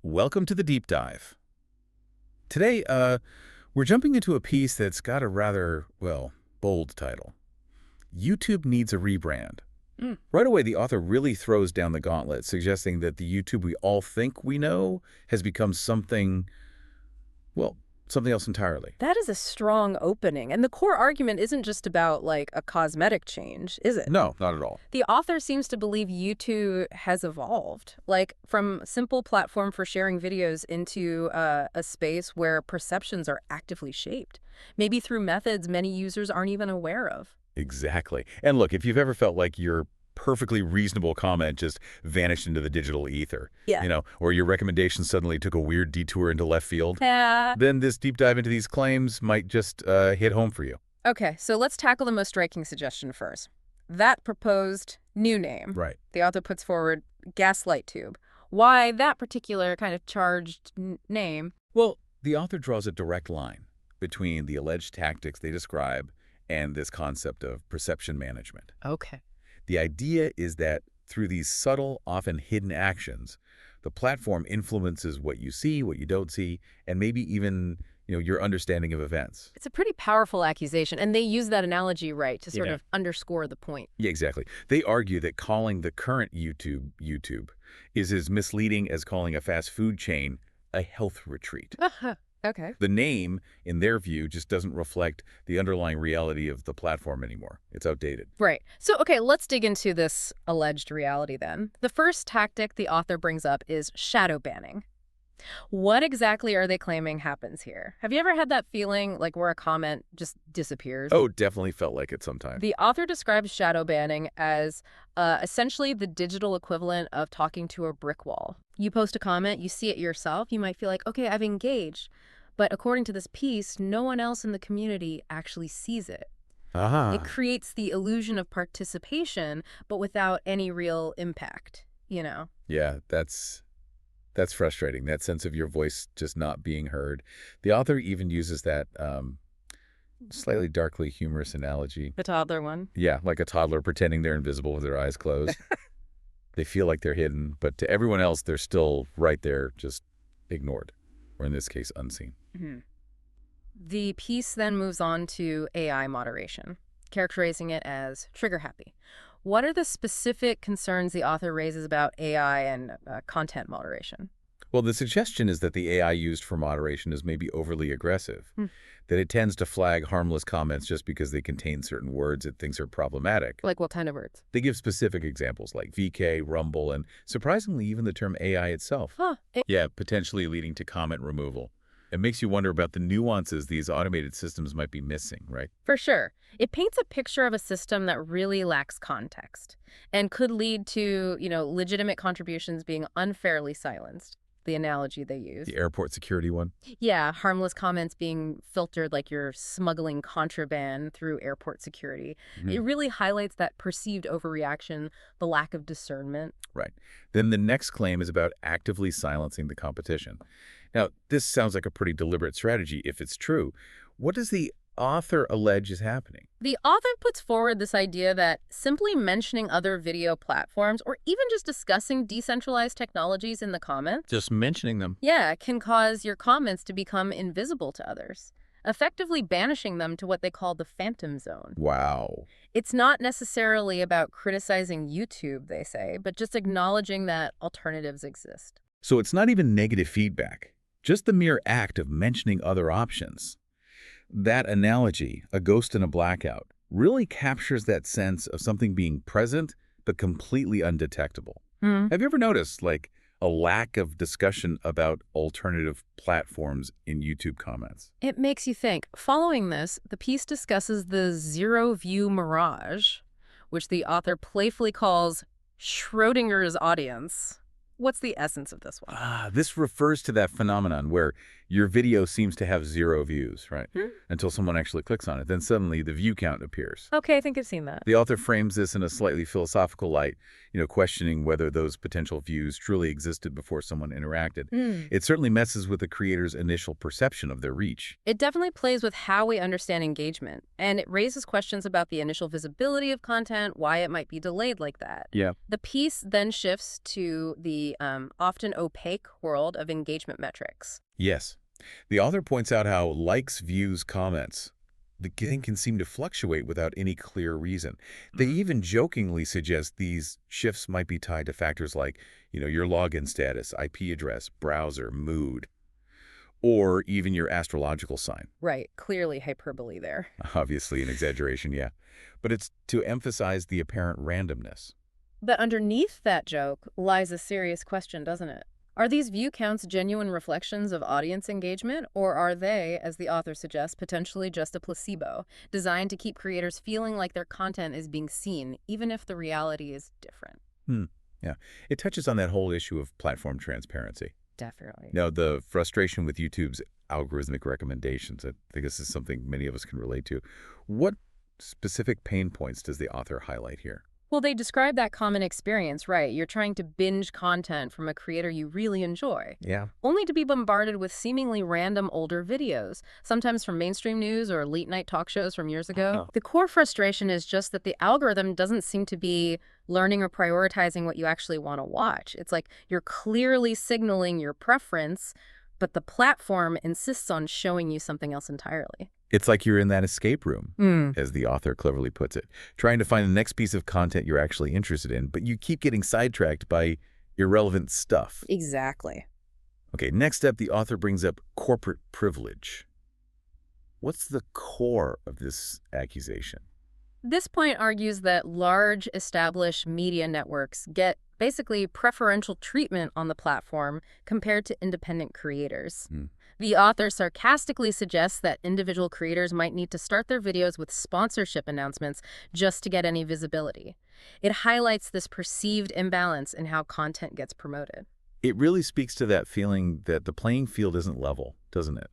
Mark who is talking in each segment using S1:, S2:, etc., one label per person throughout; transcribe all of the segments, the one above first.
S1: Welcome to the deep dive. Today, we're jumping into a piece that's got a rather, well, bold title. YouTube needs a rebrand. Right away, the author really throws down the gauntlet, suggesting that the YouTube we all think we know has become something, well, something else entirely.
S2: That is a strong opening. And the core argument isn't just about, like, a cosmetic change, is it?
S1: No, not at all.
S2: The author seems to believe YouTube has evolved, like from simple platform for sharing videos into a space where perceptions are actively shaped, maybe through methods many users aren't even aware of.
S1: Exactly. And look, if you've ever felt like your perfectly reasonable comment just vanished into the digital ether,
S2: Yeah.
S1: or your recommendation suddenly took a weird detour into left field,
S2: Yeah.
S1: then this deep dive into these claims might just hit home for you.
S2: Okay, so let's tackle the most striking suggestion first. That proposed new name.
S1: Right.
S2: The author puts forward gaslight tube. Why that particular kind of charged name?
S1: Well, the author draws a direct line between the alleged tactics they describe and this concept of perception management.
S2: Okay.
S1: The idea is that through these subtle, often hidden actions, the platform influences what you see, what you don't see, and maybe even, your understanding of events.
S2: It's a pretty powerful accusation, and they use that analogy, right, to sort
S1: Yeah.
S2: of underscore the point.
S1: Yeah, exactly. They argue that calling the current YouTube is as misleading as calling a fast food chain a health retreat.
S2: Okay.
S1: The name, in their view, just doesn't reflect the underlying reality of the platform anymore. It's outdated.
S2: Right. So, okay, let's dig into this alleged reality then. The first tactic the author brings up is shadow banning. What exactly are they claiming happens here? Have you ever had that feeling like where a comment just disappears?
S1: Oh, definitely felt like it sometime.
S2: The author describes shadow banning as essentially the digital equivalent of talking to a brick wall. You post a comment, you see it yourself, you might feel like, okay, I've engaged. But according to this piece, no one else in the community actually sees it. It creates the illusion of participation, but without any real impact,
S1: Yeah, that's frustrating, that sense of your voice just not being heard. The author even uses that slightly darkly humorous analogy.
S2: The toddler one.
S1: Yeah, like a toddler pretending they're invisible with their eyes closed. They feel like they're hidden, but to everyone else, they're still right there, just ignored, or in this case, unseen.
S2: The piece then moves on to AI moderation, characterizing it as trigger happy. What are the specific concerns the author raises about AI and content moderation?
S1: Well, the suggestion is that the AI used for moderation is maybe overly aggressive, that it tends to flag harmless comments just because they contain certain words it thinks are problematic.
S2: Like what kind of words?
S1: They give specific examples like VK, Rumble, and surprisingly even the term AI itself. Yeah, potentially leading to comment removal. It makes you wonder about the nuances these automated systems might be missing, right?
S2: For sure. It paints a picture of a system that really lacks context and could lead to, legitimate contributions being unfairly silenced. The analogy they use.
S1: The airport security one?
S2: Yeah, harmless comments being filtered like you're smuggling contraband through airport security. It really highlights that perceived overreaction, the lack of discernment.
S1: Right. Then the next claim is about actively silencing the competition. Now, this sounds like a pretty deliberate strategy if it's true. What does the author allege is happening?
S2: The author puts forward this idea that simply mentioning other video platforms or even just discussing decentralized technologies in the comments,
S1: Just mentioning them.
S2: can cause your comments to become invisible to others, effectively banishing them to what they call the phantom zone.
S1: Wow.
S2: It's not necessarily about criticizing YouTube, they say, but just acknowledging that alternatives exist.
S1: So it's not even negative feedback, just the mere act of mentioning other options. That analogy, a ghost in a blackout, really captures that sense of something being present but completely undetectable. Have you ever noticed, like, a lack of discussion about alternative platforms in YouTube comments?
S2: It makes you think. Following this, the piece discusses the zero-view mirage, which the author playfully calls Schrodinger's audience. What's the essence of this one?
S1: This refers to that phenomenon where your video seems to have 0 views, right? Until someone actually clicks on it. Then suddenly the view count appears.
S2: Okay, I think I've seen that.
S1: The author frames this in a slightly philosophical light, questioning whether those potential views truly existed before someone interacted. It certainly messes with the creator's initial perception of their reach.
S2: It definitely plays with how we understand engagement, and it raises questions about the initial visibility of content, why it might be delayed like that.
S1: Yeah.
S2: The piece then shifts to the the often opaque world of engagement metrics.
S1: Yes. The author points out how likes, views, comments, the thing can seem to fluctuate without any clear reason. They even jokingly suggest these shifts might be tied to factors like, your login status, IP address, browser, mood, or even your astrological sign.
S2: Right, clearly hyperbole there.
S1: Obviously an exaggeration, yeah. But it's to emphasize the apparent randomness.
S2: But underneath that joke lies a serious question, doesn't it? Are these view counts genuine reflections of audience engagement, or are they, as the author suggests, potentially just a placebo, designed to keep creators feeling like their content is being seen, even if the reality is different?
S1: Yeah. It touches on that whole issue of platform transparency.
S2: Definitely.
S1: Now, the frustration with YouTube's algorithmic recommendations, I think this is something many of us can relate to. What specific pain points does the author highlight here?
S2: Well, they describe that common experience, right? You're trying to binge content from a creator you really enjoy,
S1: Yeah.
S2: only to be bombarded with seemingly random older videos, sometimes from mainstream news or late-night talk shows from years ago.
S1: Oh.
S2: The core frustration is just that the algorithm doesn't seem to be learning or prioritizing what you actually want to watch. It's like you're clearly signaling your preference, but the platform insists on showing you something else entirely.
S1: It's like you're in that escape room, as the author cleverly puts it, trying to find the next piece of content you're actually interested in, but you keep getting sidetracked by irrelevant stuff.
S2: Exactly.
S1: Okay, next up, the author brings up corporate privilege. What's the core of this accusation?
S2: This point argues that large, established media networks get basically preferential treatment on the platform compared to independent creators. The author sarcastically suggests that individual creators might need to start their videos with sponsorship announcements just to get any visibility. It highlights this perceived imbalance in how content gets promoted.
S1: It really speaks to that feeling that the playing field isn't level, doesn't it?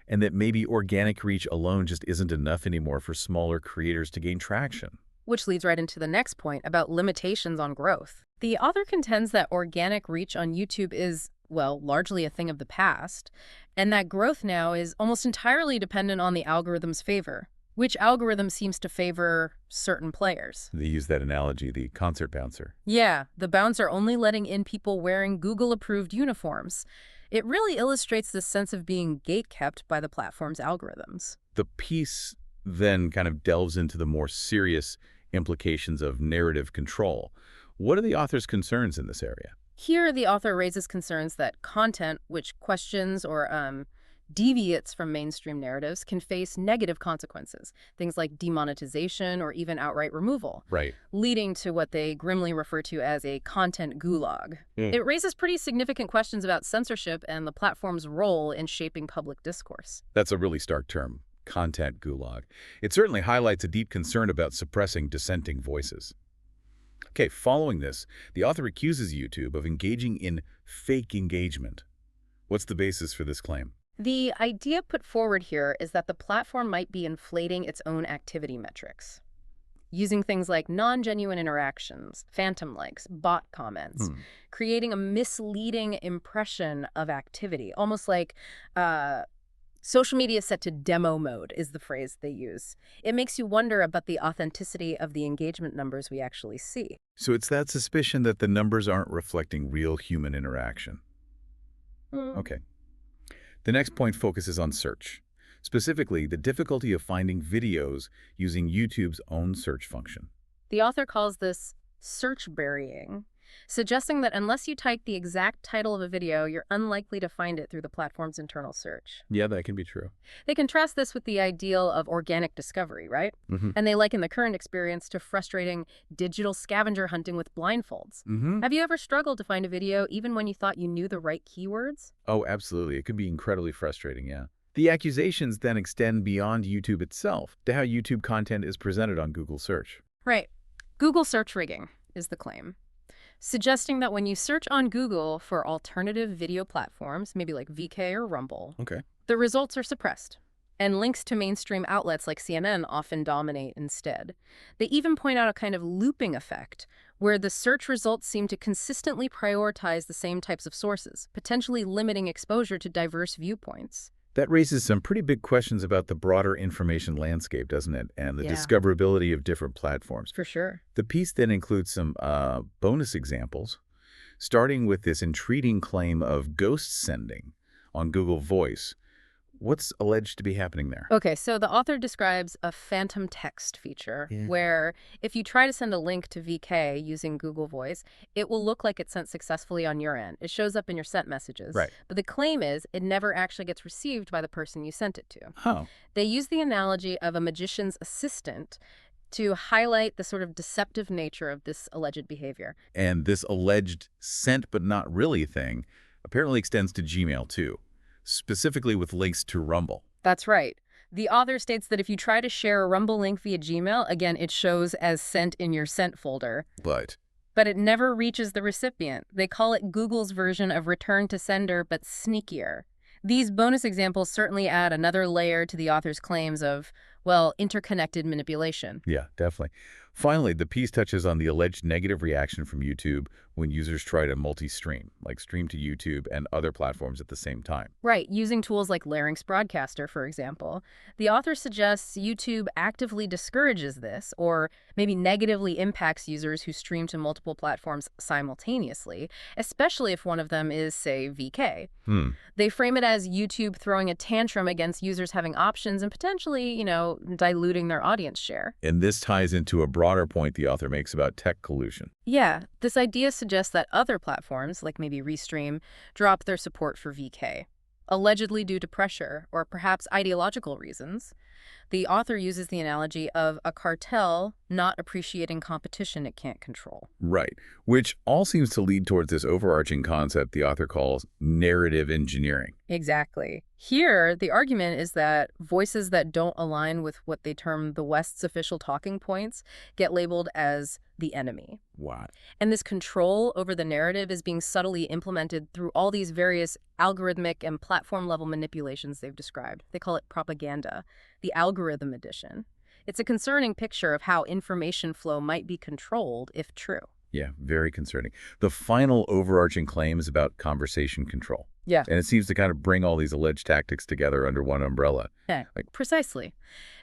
S1: And that maybe organic reach alone just isn't enough anymore for smaller creators to gain traction.
S2: Which leads right into the next point about limitations on growth. The author contends that organic reach on YouTube is, well, largely a thing of the past, and that growth now is almost entirely dependent on the algorithm's favor, which algorithm seems to favor certain players.
S1: They use that analogy, the concert bouncer.
S2: Yeah, the bouncer only letting in people wearing Google-approved uniforms. It really illustrates this sense of being gatekept by the platform's algorithms.
S1: The piece then kind of delves into the more serious implications of narrative control. What are the author's concerns in this area?
S2: Here, the author raises concerns that content which questions or deviates from mainstream narratives can face negative consequences, things like demonetization or even outright removal,
S1: Right.
S2: leading to what they grimly refer to as a content gulag. It raises pretty significant questions about censorship and the platform's role in shaping public discourse.
S1: That's a really stark term, content gulag. It certainly highlights a deep concern about suppressing dissenting voices. Okay, following this, the author accuses YouTube of engaging in fake engagement. What's the basis for this claim?
S2: The idea put forward here is that the platform might be inflating its own activity metrics, using things like non-genuine interactions, phantom likes, bot comments, creating a misleading impression of activity, almost like social media set to demo mode is the phrase they use. It makes you wonder about the authenticity of the engagement numbers we actually see.
S1: So it's that suspicion that the numbers aren't reflecting real human interaction. Okay. The next point focuses on search, specifically the difficulty of finding videos using YouTube's own search function.
S2: The author calls this search burying, suggesting that unless you type the exact title of a video, you're unlikely to find it through the platform's internal search.
S1: Yeah, that can be true.
S2: They contrast this with the ideal of organic discovery, right? And they liken the current experience to frustrating digital scavenger hunting with blindfolds. Have you ever struggled to find a video even when you thought you knew the right keywords?
S1: Oh, absolutely. It can be incredibly frustrating, yeah. The accusations then extend beyond YouTube itself to how YouTube content is presented on Google search.
S2: Right. Google search rigging is the claim, suggesting that when you search on Google for alternative video platforms, maybe like VK or Rumble, the results are suppressed, and links to mainstream outlets like CNN often dominate instead. They even point out a kind of looping effect, where the search results seem to consistently prioritize the same types of sources, potentially limiting exposure to diverse viewpoints.
S1: That raises some pretty big questions about the broader information landscape, doesn't it? And the discoverability of different platforms.
S2: For sure.
S1: The piece then includes some bonus examples. starting with this intriguing claim of ghost sending on Google Voice. What's alleged to be happening there?
S2: Okay, so the author describes a phantom text feature
S1: Yeah.
S2: where if you try to send a link to VK using Google Voice, it will look like it's sent successfully on your end. It shows up in your sent messages.
S1: Right.
S2: But the claim is it never actually gets received by the person you sent it to.
S1: Oh,
S2: They use the analogy of a magician's assistant to highlight the sort of deceptive nature of this alleged behavior.
S1: and this alleged sent but not really thing apparently extends to Gmail too, specifically with links to Rumble.
S2: That's right. The author states that if you try to share a Rumble link via Gmail, again, it shows as sent in your sent folder.
S1: But
S2: But it never reaches the recipient. They call it Google's version of return to sender, but sneakier. These bonus examples certainly add another layer to the author's claims of, well, interconnected manipulation.
S1: yeah, definitely. Finally, the piece touches on the alleged negative reaction from YouTube when users try to multi-stream, like stream to YouTube and other platforms at the same time.
S2: Right, using tools like Larynx Broadcaster, for example. The author suggests YouTube actively discourages this, or maybe negatively impacts users who stream to multiple platforms simultaneously, especially if one of them is, say, VK. They frame it as YouTube throwing a tantrum against users having options and potentially, diluting their audience share.
S1: And this ties into a broader point the author makes about tech collusion.
S2: Yeah, this idea suggests that other platforms, like maybe Restream, drop their support for VK, allegedly due to pressure or perhaps ideological reasons. The author uses the analogy of a cartel not appreciating competition it can't control.
S1: Right, which all seems to lead towards this overarching concept the author calls narrative engineering.
S2: Exactly. Here, the argument is that voices that don't align with what they term the West's official talking points get labeled as the enemy.
S1: Wow.
S2: And this control over the narrative is being subtly implemented through all these various algorithmic and platform-level manipulations they've described. They call it propaganda, the algorithm edition. It's a concerning picture of how information flow might be controlled if true.
S1: Yeah, very concerning. The final overarching claim is about conversation control.
S2: Yeah.
S1: And it seems to kind of bring all these alleged tactics together under one umbrella.
S2: Yeah, precisely.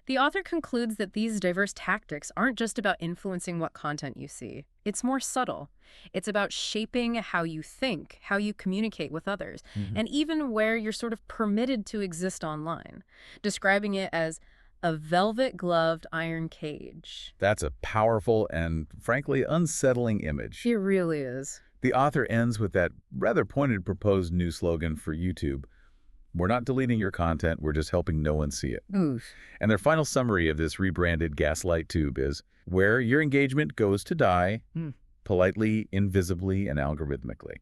S2: The author concludes that these diverse tactics aren't just about influencing what content you see. It's more subtle. It's about shaping how you think, how you communicate with others, and even where you're sort of permitted to exist online, describing it as a velvet-gloved iron cage.
S1: That's a powerful and, frankly, unsettling image.
S2: It really is.
S1: The author ends with that rather pointed proposed new slogan for YouTube. We're not deleting your content, we're just helping no one see it.
S2: Oof.
S1: And their final summary of this rebranded Gaslight tube is, where your engagement goes to die, politely, invisibly, and algorithmically.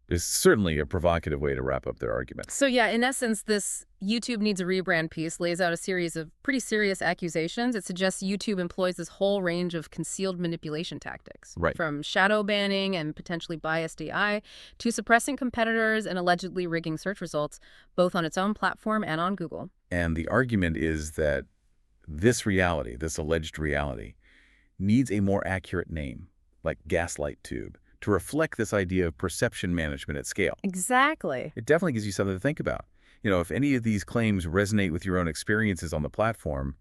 S1: It's certainly a provocative way to wrap up their argument.
S2: So yeah, in essence, this YouTube needs a rebrand piece lays out a series of pretty serious accusations. It suggests YouTube employs this whole range of concealed manipulation tactics.
S1: Right.
S2: From shadow banning and potentially biased AI to suppressing competitors and allegedly rigging search results, both on its own platform and on Google.
S1: And the argument is that this reality, this alleged reality, needs a more accurate name, like Gaslight Tube, to reflect this idea of perception management at scale.
S2: Exactly.
S1: It definitely gives you something to think about. If any of these claims resonate with your own experiences on the platform,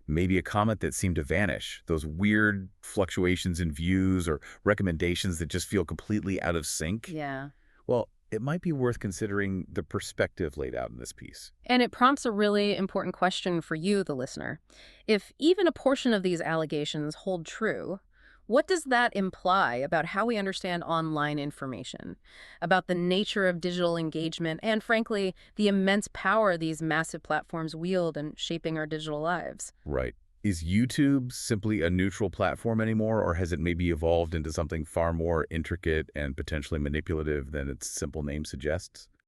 S1: maybe a comment that seemed to vanish, those weird fluctuations in views or recommendations that just feel completely out of sync.
S2: Yeah.
S1: Well, it might be worth considering the perspective laid out in this piece.
S2: And it prompts a really important question for you, the listener. If even a portion of these allegations hold true, what does that imply about how we understand online information, about the nature of digital engagement, and frankly, the immense power these massive platforms wield in shaping our digital lives?
S1: Right. Is YouTube simply a neutral platform anymore, or has it maybe evolved into something far more intricate and potentially manipulative than its simple name suggests?